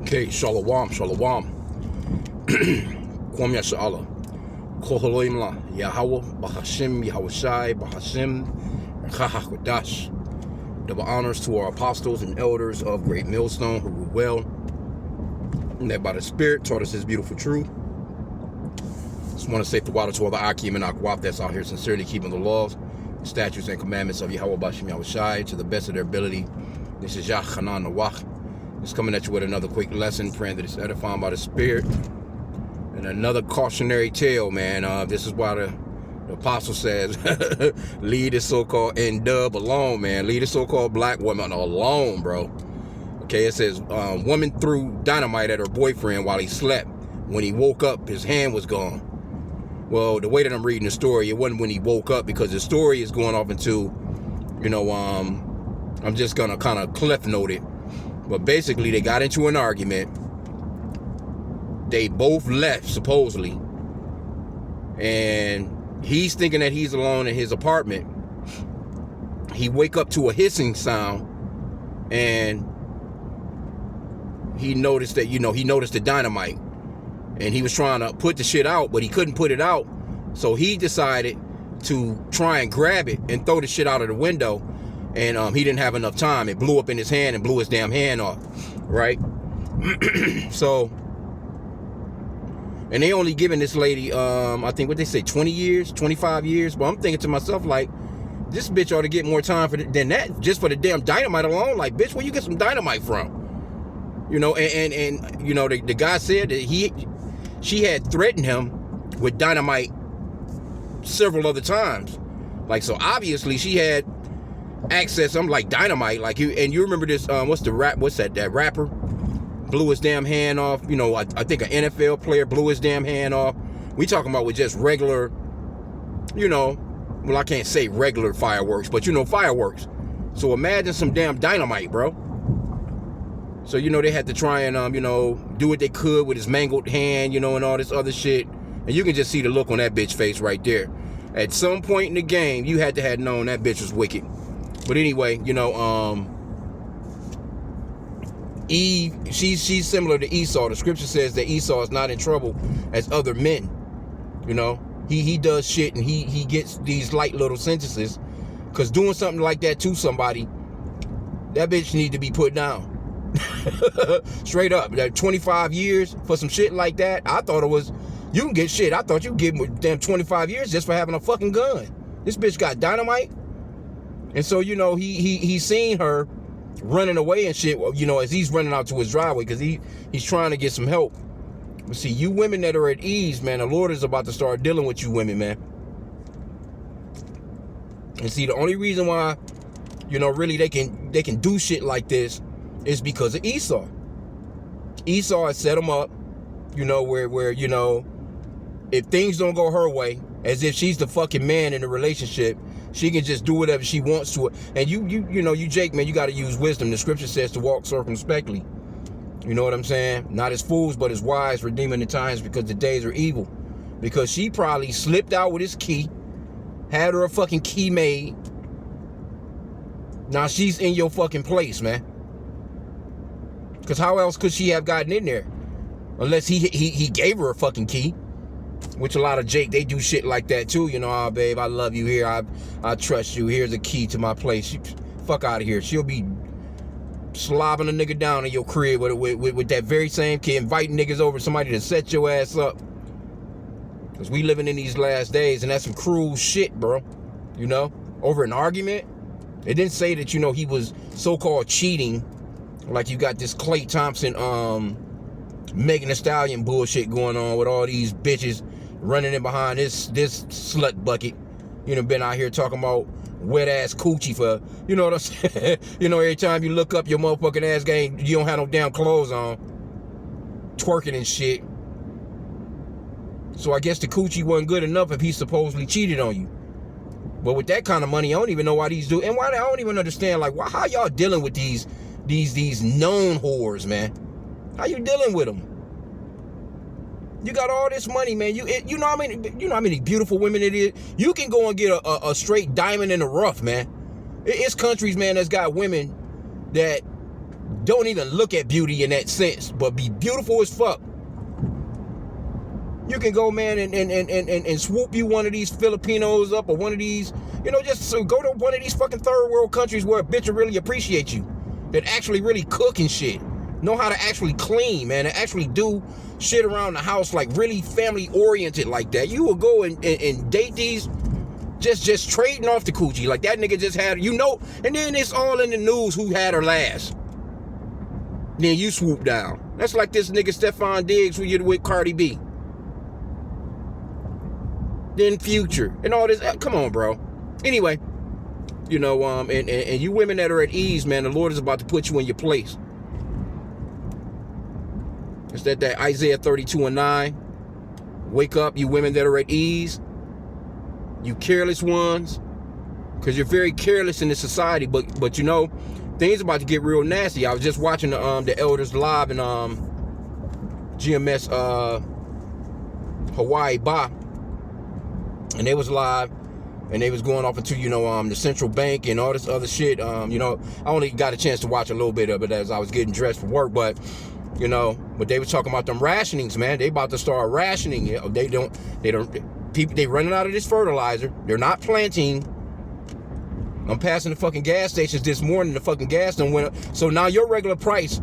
Okay, shalom, shalom. Kwam Yasha'Allah. Koholoim la, Yahweh, Bahashim, Yahushai, Bahashim, Chahakodash. Double honors to our apostles and elders of Great Millstone who rule well, and that by the Spirit taught us His beautiful truth. Just want to say the water to all the Akim and Akwaf that's out here sincerely keeping the laws, statutes, and commandments of Yahweh, Bahashim, Yahushai to the best of their ability. This is Yah Hanan Nawach. Just coming at you with another quick lesson, praying that it's edifying by the Spirit. And another cautionary tale, man. This is why the apostle says, leave this so-called N-dub alone, man. Leave the so-called black woman alone, bro. Okay, it says, woman threw dynamite at her boyfriend while he slept. When he woke up, his hand was gone. Well, the way that I'm reading the story, it wasn't when he woke up, because the story is going off into, I'm just going to kind of cliff note it. But basically, they got into an argument. They both left, supposedly. And he's thinking that he's alone in his apartment. He wake up to a hissing sound. And he noticed that, he noticed the dynamite. And he was trying to put the shit out, but he couldn't put it out. So he decided to try and grab it and throw the shit out of the window. And he didn't have enough time. It blew up in his hand and blew his damn hand off, right? So, and they only giving this lady, I think, what they say, 20 years, 25 years. But I'm thinking to myself, like, this bitch ought to get more time than that, just for the damn dynamite alone. Like, bitch, where you get some dynamite from? The guy said that she had threatened him with dynamite several other times. Like, so obviously she had access. I'm like, dynamite, like you. And you remember this? What's that rapper blew his damn hand off? I think an NFL player blew his damn hand off. We talking about with just regular, well, I can't say regular fireworks, but fireworks. So imagine some damn dynamite, bro. So they had to try and do what they could with his mangled hand, and all this other shit. And you can just see the look on that bitch face right there. At some point in the game, you had to have known that bitch was wicked. But anyway, Eve, she's similar to Esau. The scripture says that Esau is not in trouble as other men. He does shit and he gets these light little sentences. Because doing something like that to somebody, that bitch need to be put down. Straight up. 25 years for some shit like that. I thought it was, you can get shit. I thought you could get damn 25 years just for having a fucking gun. This bitch got dynamite. And so, he seen her running away and shit, as he's running out to his driveway, because he's trying to get some help. But see, you women that are at ease, man, the Lord is about to start dealing with you women, man. And see, the only reason why, really they can do shit like this is because of Esau. Esau has set them up, where if things don't go her way, as if she's the fucking man in the relationship, she can just do whatever she wants to it. And you Jake, man, you got to use wisdom. The scripture says to walk circumspectly. You know what I'm saying? Not as fools, but as wise, redeeming the times, because the days are evil. Because she probably slipped out with his key, had her a fucking key made. Now she's in your fucking place, man. Because how else could she have gotten in there? Unless he gave her a fucking key. Which a lot of Jake, they do shit like that too. Oh, babe, I love you here. I trust you. Here's a key to my place. Fuck out of here. She'll be slobbing a nigga down in your crib with that very same key, inviting niggas over, somebody to set your ass up. Because we living in these last days, and that's some cruel shit, bro. Over an argument. It didn't say that, he was so-called cheating. Like you got this Klay Thompson, Megan Thee Stallion bullshit going on with all these bitches running in behind this slut bucket. Been out here talking about wet ass coochie for, what I'm saying? Every time you look up your motherfucking ass game, you don't have no damn clothes on. Twerking and shit. So I guess the coochie wasn't good enough if he supposedly cheated on you. But with that kind of money, I don't even know why these do. And why I don't even understand, like, how y'all dealing with these known whores, man? How you dealing with them? You got all this money, man. You know how many beautiful women it is. You can go and get a straight diamond in the rough, man. It's countries, man, that's got women that don't even look at beauty in that sense, but be beautiful as fuck. You can go, man, and swoop you one of these Filipinos up, or one of these, just so go to one of these fucking third world countries where a bitch will really appreciate you, that actually really cook and shit, know how to actually clean, man, and actually do shit around the house, like really family oriented like that. You will go and date these just trading off the coochie, like that nigga just had, and then it's all in the news who had her last. Then you swoop down. That's like this nigga Stephon Diggs with Cardi B. Then Future and all this. Come on, bro. Anyway, and you women that are at ease, man, the Lord is about to put you in your place. It's that Isaiah 32:9. Wake up, you women that are at ease. You careless ones, because you're very careless in this society. But things about to get real nasty. I was just watching the elders live in GMS Hawaii Ba. And they was live, and they was going off into, the central bank and all this other shit. I only got a chance to watch a little bit of it as I was getting dressed for work, but they was talking about them rationings, man. They about to start rationing. They running out of this fertilizer. They're not planting. I'm passing the fucking gas stations this morning. The fucking gas done went up. So now your regular price,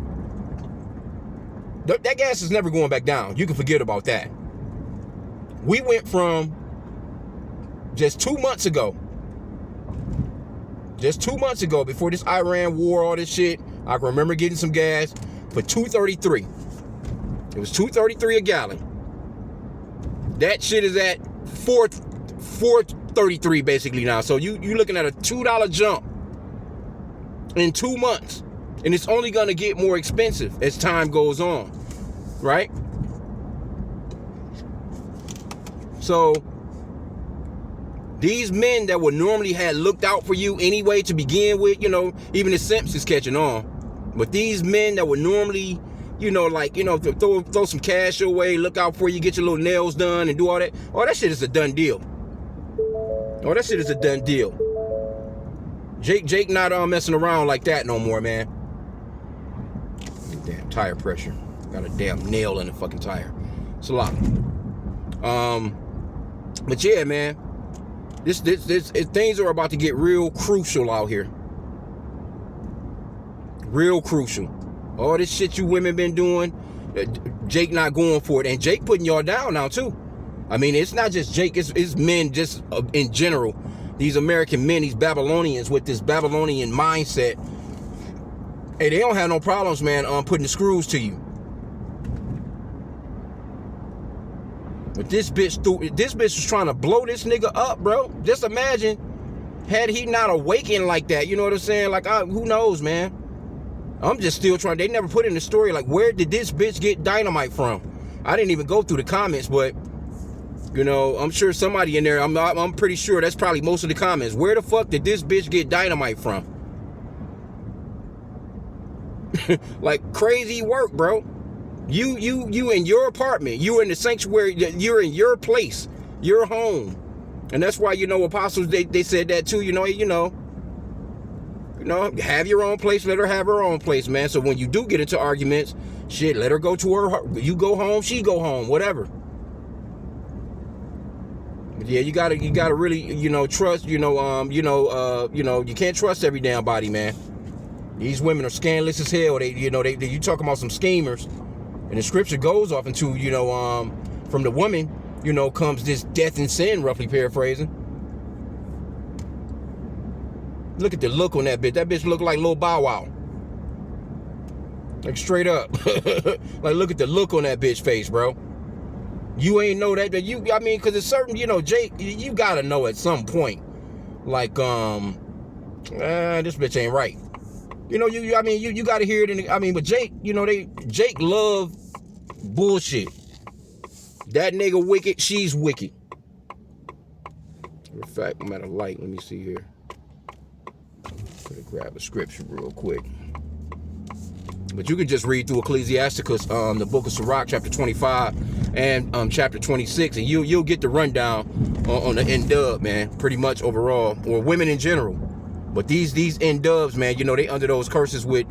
that gas is never going back down. You can forget about that. We went from just 2 months ago, before this Iran war, all this shit, I can remember getting some gas for $2.33. It was $2.33 a gallon. That shit is at $4.33 basically now. So you looking at a $2 jump in 2 months, and it's only gonna get more expensive as time goes on, right? So these men that would normally have looked out for you anyway to begin with, even the simps is catching on. But these men that would normally, throw some cash your way, look out for you, get your little nails done and do all that shit is a done deal. Jake not messing around like that no more, man. Damn tire pressure. Got a damn nail in the fucking tire. It's a lot. But yeah, man. Things are about to get real crucial out here. Real crucial. All this shit you women been doing, Jake not going for it. And Jake putting y'all down now, too. I mean, it's not just Jake. It's men just in general. These American men, these Babylonians with this Babylonian mindset. Hey, they don't have no problems, man, putting the screws to you. But this bitch was trying to blow this nigga up, bro. Just imagine, had he not awakened like that, you know what I'm saying? Like, who knows, man? I'm just still trying. They never put in the story, like, where did this bitch get dynamite from? I didn't even go through the comments, but, I'm sure somebody in there, I'm pretty sure that's probably most of the comments. Where the fuck did this bitch get dynamite from? Like, crazy work, bro. You in your apartment, you in the sanctuary, you're in your place, your home. And that's why, apostles, they said that too, have your own place, let her have her own place, man. So when you do get into arguments, shit, let her go to her, you go home, she go home, whatever. But yeah, you gotta really, trust, you can't trust every damn body, man. These women are scandalous as hell. You talking about some schemers. And the scripture goes off into, from the woman, comes this death and sin, roughly paraphrasing. Look at the look on that bitch. That bitch look like Lil Bow Wow. Like, straight up. Like, look at the look on that bitch face, bro. You ain't know that, because it's certain, Jake, you gotta know at some point, like, this bitch ain't right. You gotta hear it but Jake, Jake love bullshit. That nigga wicked, she's wicked. In fact, I'm at a light. Let me see here. Gonna grab a scripture real quick. But you can just read through Ecclesiasticus, the book of Sirach, chapter 25 and chapter 26, and you'll get the rundown on the N-dub, man, pretty much overall, or women in general. But these N-dubs, man, they under those curses with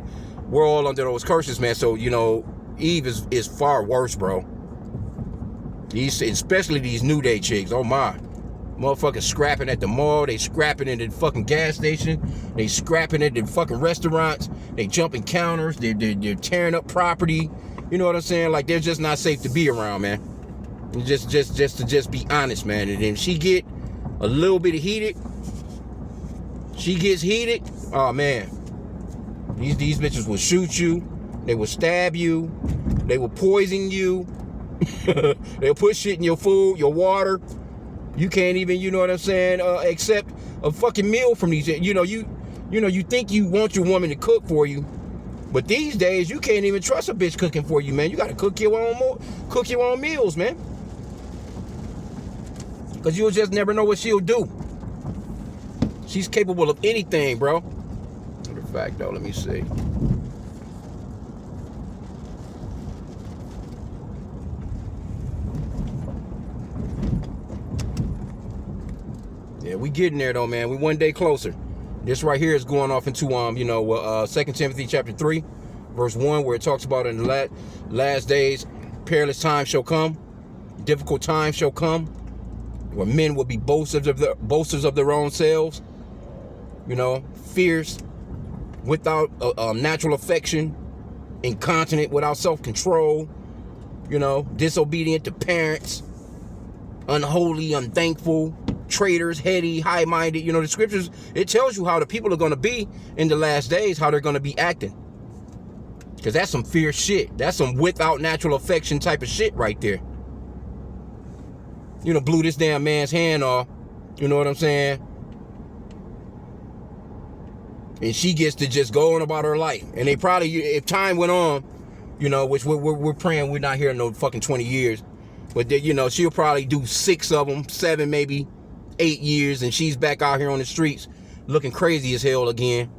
we're all under those curses, man. So, you know, Eve is far worse, bro. Especially these New Day chicks. Oh my. Motherfuckers scrapping at the mall. They scrapping at the fucking gas station. They scrapping at the fucking restaurants. They jumping counters. They're tearing up property. You know what I'm saying? Like, they're just not safe to be around, man. Just to be honest, man. And if she get a little bit heated, she gets heated, oh man. These bitches will shoot you. They will stab you. They will poison you. They'll put shit in your food, your water. You can't even, you know what I'm saying, accept a fucking meal from these. You know, you think you want your woman to cook for you, but these days you can't even trust a bitch cooking for you, man. You gotta cook your own meals, man. Cause you'll just never know what she'll do. She's capable of anything, bro. Matter of fact, though, let me see. Yeah, we getting there though, man. We one day closer. This right here is going off into 2 Timothy chapter 3, verse 1, where it talks about in the last days, perilous times shall come, difficult times shall come, where men will be boasters of their own selves, you know, fierce, without natural affection, incontinent, without self-control, you know, disobedient to parents, unholy, unthankful, traitors, heady, high-minded. You know, the scriptures, it tells you how the people are going to be in the last days, how they're going to be acting. Because that's some fierce shit. That's some without natural affection type of shit right there. You know, blew this damn man's hand off. You know what I'm saying? And she gets to just go on about her life. And they probably, if time went on, you know, which we're praying we're not here in no fucking 20 years. But, you know, she'll probably do 6 of them, 7, maybe 8 years. And she's back out here on the streets looking crazy as hell again.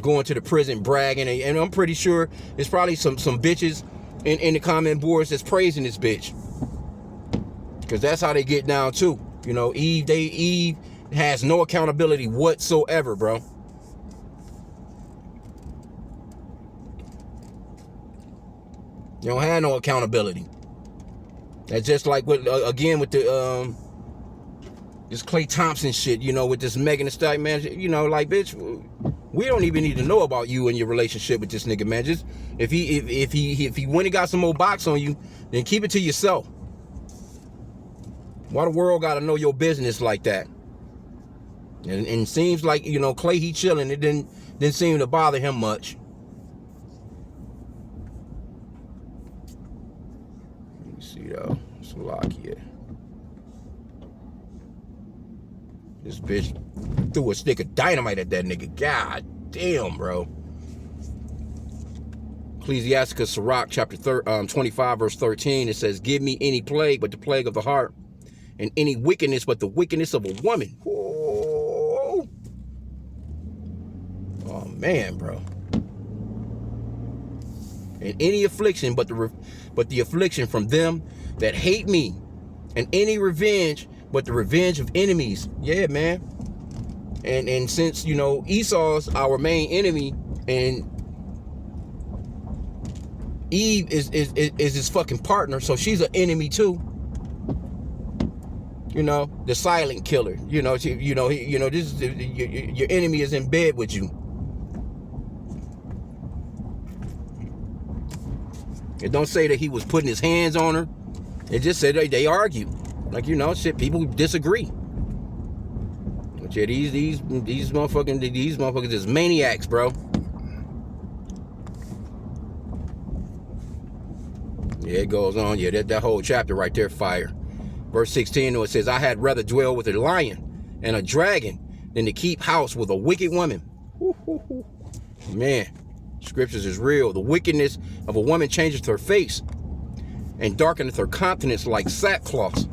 Going to the prison, bragging. And I'm pretty sure there's probably some bitches in the comment boards that's praising this bitch. Because that's how they get down too. You know, Eve has no accountability whatsoever, bro. You don't have no accountability. That's just like with the this Klay Thompson shit, you know, with this Megan Thee Stallion, man. You know, like, bitch, we don't even need to know about you and your relationship with this nigga, man. Just if he went and got some more box on you, then keep it to yourself. Why the world gotta know your business like that? And seems like, you know, Klay, he chilling. It didn't seem to bother him much. Let me see though. It's a lock here. This bitch threw a stick of dynamite at that nigga. God damn, bro. Ecclesiasticus Sirach chapter 25 verse 13. It says, "Give me any plague but the plague of the heart, and any wickedness but the wickedness of a woman." Whoa. Oh man, bro. And any affliction but the affliction from them that hate me, and any revenge but the revenge of enemies. Yeah, man. And since, you know, Esau's our main enemy, and Eve is his fucking partner, so she's an enemy too. You know, the silent killer. You know, this is your enemy is in bed with you. It don't say that he was putting his hands on her. It just said they argued. Like, you know, shit, people disagree. But yeah, these motherfuckers is maniacs, bro. Yeah, it goes on. Yeah, that whole chapter right there, fire. Verse 16, it says, "I had rather dwell with a lion and a dragon than to keep house with a wicked woman." Man, scriptures is real. The wickedness of a woman changeth her face and darkeneth her countenance like sackcloth.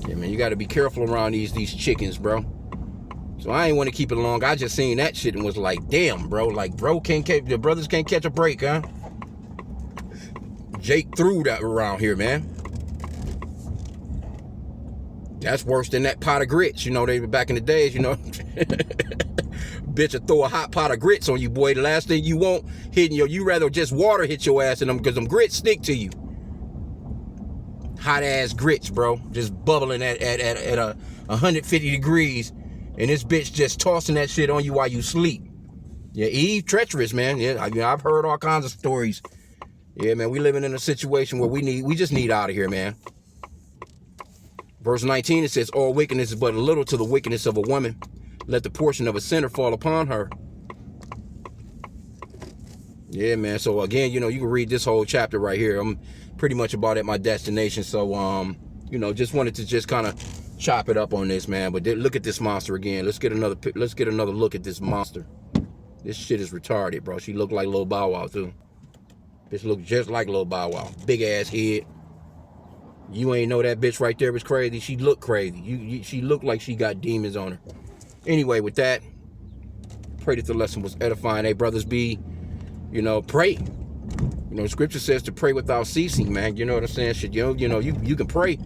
Yeah, man, you got to be careful around these chickens, bro. So I ain't want to keep it long. I just seen that shit and was like, damn, bro. Like, the brothers can't catch a break, huh? Jake threw that around here, man. That's worse than that pot of grits. You know, they back in the days, you know. Bitch will throw a hot pot of grits on you, boy. The last thing you want hitting you rather just water hit your ass in them, because them grits stick to you. Hot ass grits, bro. Just bubbling at 150 degrees. And this bitch just tossing that shit on you while you sleep. Yeah, Eve, treacherous, man. Yeah, I've heard all kinds of stories. Yeah, man, we living in a situation where we just need out of here, man. Verse 19, it says, all wickedness is but a little to the wickedness of a woman. Let the portion of a sinner fall upon her. Yeah, man. So again, you know, you can read this whole chapter right here. I'm pretty much about at my destination. So, you know, just wanted to just kind of chop it up on this, man. But look at this monster again. Let's get another look at this monster. This shit is retarded, bro. She looked like Lil Bow Wow too. Bitch looked just like Lil Bow Wow. Big ass head. You ain't know that bitch right there was crazy. She looked crazy. She looked like she got demons on her. Anyway, with that, pray that the lesson was edifying. Hey, brothers, you know, pray. You know, scripture says to pray without ceasing, man. You know what I'm saying? You can pray.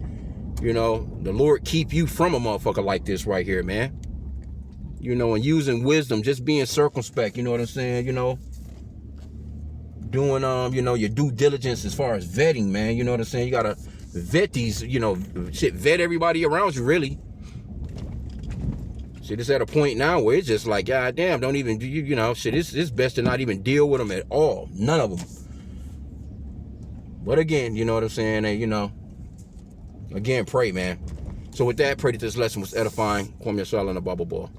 You know, the Lord keep you from a motherfucker like this right here, man. You know, and using wisdom, just being circumspect. You know what I'm saying? You know, doing, you know, your due diligence as far as vetting, man. You know what I'm saying? You gotta vet these, you know, shit, vet everybody around you, really. Shit, it's at a point now where it's just like, God damn, don't even, you know, shit, it's best to not even deal with them at all. None of them. But again, you know what I'm saying? And, you know, again, pray, man. So with that, pray that this lesson was edifying. Kwame Yashala and a Bubble Ball.